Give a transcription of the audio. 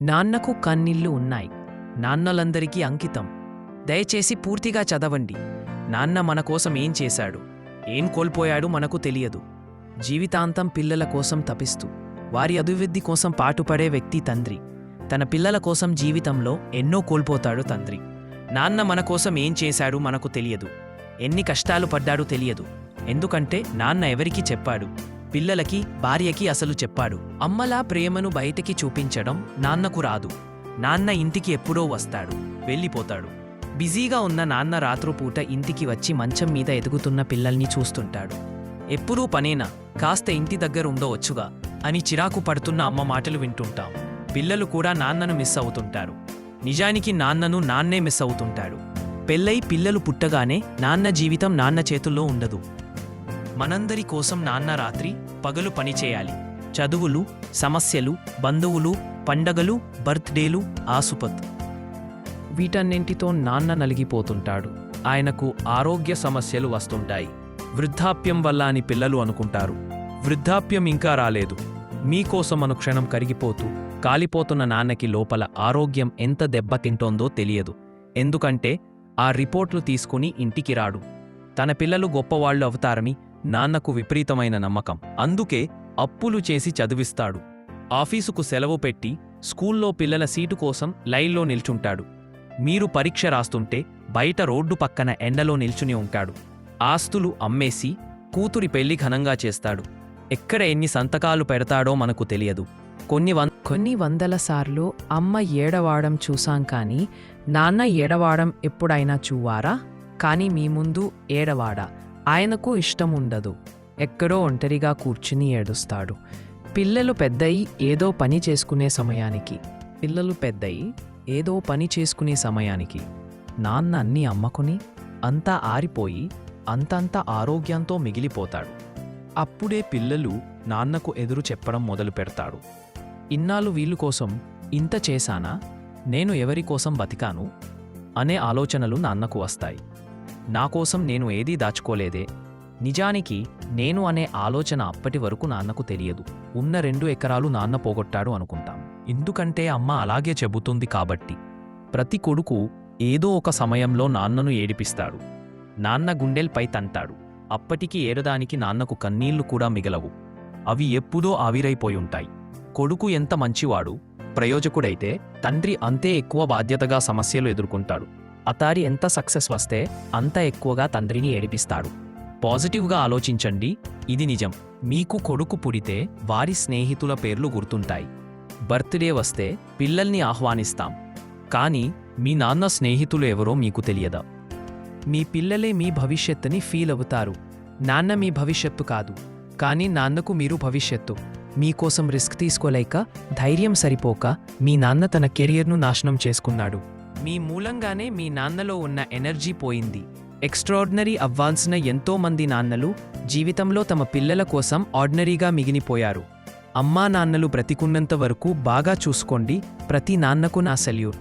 నాన్నకు కన్నీళ్లు ఉన్నాయి. నాన్నలందరికీ అంకితం. దయచేసి పూర్తిగా చదవండి. నాన్న మన కోసం ఏం చేశాడు, ఏం కోల్పోయాడు మనకు తెలియదు. జీవితాంతం పిల్లల కోసం తపిస్తూ వారి అభివృద్ధి కోసం పాటుపడే వ్యక్తి తండ్రి. తన పిల్లల కోసం జీవితంలో ఎన్నో కోల్పోతాడు తండ్రి. నాన్న మన కోసం ఏం చేశాడు మనకు తెలియదు. ఎన్ని కష్టాలు పడ్డాడు తెలియదు. ఎందుకంటే నాన్న ఎవరికి చెప్పాడు? పిల్లలకి, భార్యకి అసలు చెప్పాడు. అమ్మలా ప్రేమను బయటికి చూపించడం నాన్నకు రాదు. నాన్న ఇంటికి ఎప్పుడో వస్తాడు, వెళ్ళిపోతాడు. బిజీగా ఉన్న నాన్న రాత్రుపూట ఇంటికి వచ్చి మంచం మీద ఎదుగుతున్న పిల్లల్ని చూస్తుంటాడు. ఎప్పుడూ పనేనా, కాస్త ఇంటి దగ్గర ఉండవచ్చుగా అని చిరాకు పడుతున్న అమ్మ మాటలు వింటుంటాం. పిల్లలు కూడా నాన్నను మిస్ అవుతుంటారు. నిజానికి నాన్నను నాన్నే మిస్ అవుతుంటాడు. పెళ్ళై పిల్లలు పుట్టగానే నాన్న జీవితం నాన్న చేతుల్లో ఉండదు. మనందరి కోసం నాన్న రాత్రి పగలు పనిచేయాలి. చదువులు, సమస్యలు, బంధువులు, పండగలు, బర్త్డేలు, ఆసుపత్ వీటన్నింటితో నాన్న నలిగిపోతుంటాడు. ఆయనకు ఆరోగ్య సమస్యలు వస్తుంటాయి. వృద్ధాప్యం వల్ల అని పిల్లలు అనుకుంటారు. వృద్ధాప్యం ఇంకా రాలేదు. మీకోసం అనుక్షణం కరిగిపోతూ కాలిపోతున్న నాన్నకి లోపల ఆరోగ్యం ఎంత దెబ్బతింటోందో తెలియదు. ఎందుకంటే ఆ రిపోర్ట్లు తీసుకుని ఇంటికి రాడు. తన పిల్లలు గొప్పవాళ్లు అవుతారని నాన్నకు విపరీతమైన నమ్మకం. అందుకే అప్పులు చేసి చదివిస్తాడు. ఆఫీసుకు సెలవు పెట్టి స్కూల్లో పిల్లల సీటు కోసం లైన్లో నిల్చుంటాడు. మీరు పరీక్ష రాస్తుంటే బయట రోడ్డు పక్కన ఎండలో నిల్చుని ఉంటాడు. ఆస్తులు అమ్మేసి కూతురి పెళ్లి ఘనంగా చేస్తాడు. ఎక్కడ ఎన్ని సంతకాలు పెడతాడో మనకు తెలియదు. కొన్ని వందల సార్లు అమ్మ ఏడవాడం చూసాం, కానీ నాన్న ఏడవాడం ఎప్పుడైనా చూవారా? కానీ మీ ముందు ఏడవాడా? ఆయనకు ఇష్టం ఉండదు. ఎక్కడో ఒంటరిగా కూర్చుని ఏడుస్తాడు. పిల్లలు పెద్దయి ఏదో పని చేసుకునే సమయానికి నాన్న అన్నీ అమ్మకుని అంతా ఆరిపోయి అంతంత ఆరోగ్యంతో మిగిలిపోతాడు. అప్పుడే పిల్లలు నాన్నకు ఎదురు చెప్పడం మొదలు పెడతాడు. ఇన్నాళ్ళు వీళ్ళు కోసం ఇంత చేశానా, నేను ఎవరి కోసం బతికాను అనే ఆలోచనలు నాన్నకు వస్తాయి. నా కోసం నేను ఏదీ దాచుకోలేదే. నిజానికి నేను అనే ఆలోచన అప్పటి వరకు నాన్నకు తెలియదు. ఉన్న 2 ఎకరాలు నాన్న పోగొట్టాడు అనుకుంటాం. ఎందుకంటే అమ్మ అలాగే చెబుతుంది కాబట్టి. ప్రతి కొడుకు ఏదో ఒక సమయంలో నాన్నను ఏడిపిస్తాడు. నాన్న గుండెల్పై తంటాడు. అప్పటికి ఏడదానికి నాన్నకు కన్నీళ్లు కూడా మిగలవు. అవి ఎప్పుడో ఆవిరైపోయుంటాయి. కొడుకు ఎంత మంచివాడు, ప్రయోజకుడైతే తండ్రి అంతే ఎక్కువ బాధ్యతగా సమస్యలు ఎదుర్కొంటాడు. అతారి ఎంత సక్సెస్ వస్తే అంత ఎక్కువగా తండ్రిని ఏడిపిస్తాడు. పాజిటివ్గా ఆలోచించండి. ఇది నిజం. మీకు కొడుకు పుడితే వారి స్నేహితుల పేర్లు గుర్తుంటాయి. బర్త్డే వస్తే పిల్లల్ని ఆహ్వానిస్తాం. కానీ మీ నాన్న స్నేహితులు ఎవరో మీకు తెలియదా? మీ పిల్లలే మీ భవిష్యత్తుని ఫీల్ అవుతారు. నాన్న మీ భవిష్యత్తు కాదు, కానీ నాన్నకు మీరు భవిష్యత్తు. మీకోసం రిస్క్ తీసుకోలేక, ధైర్యం సరిపోక మీ నాన్న తన కెరియర్ను నాశనం చేసుకున్నాడు. మీ మూలంగానే మీ నాన్నలో ఉన్న ఎనర్జీ పోయింది. ఎక్స్ట్రార్డినరీ అవ్వాల్సిన ఎంతో మంది నాన్నలు జీవితంలో తమ పిల్లల కోసం ఆర్డినరీగా మిగిలిపోయారు. అమ్మా నాన్నలు బ్రతికున్నంత వరకు బాగా చూసుకోండి. ప్రతి నాన్నకు నా సెల్యూట్.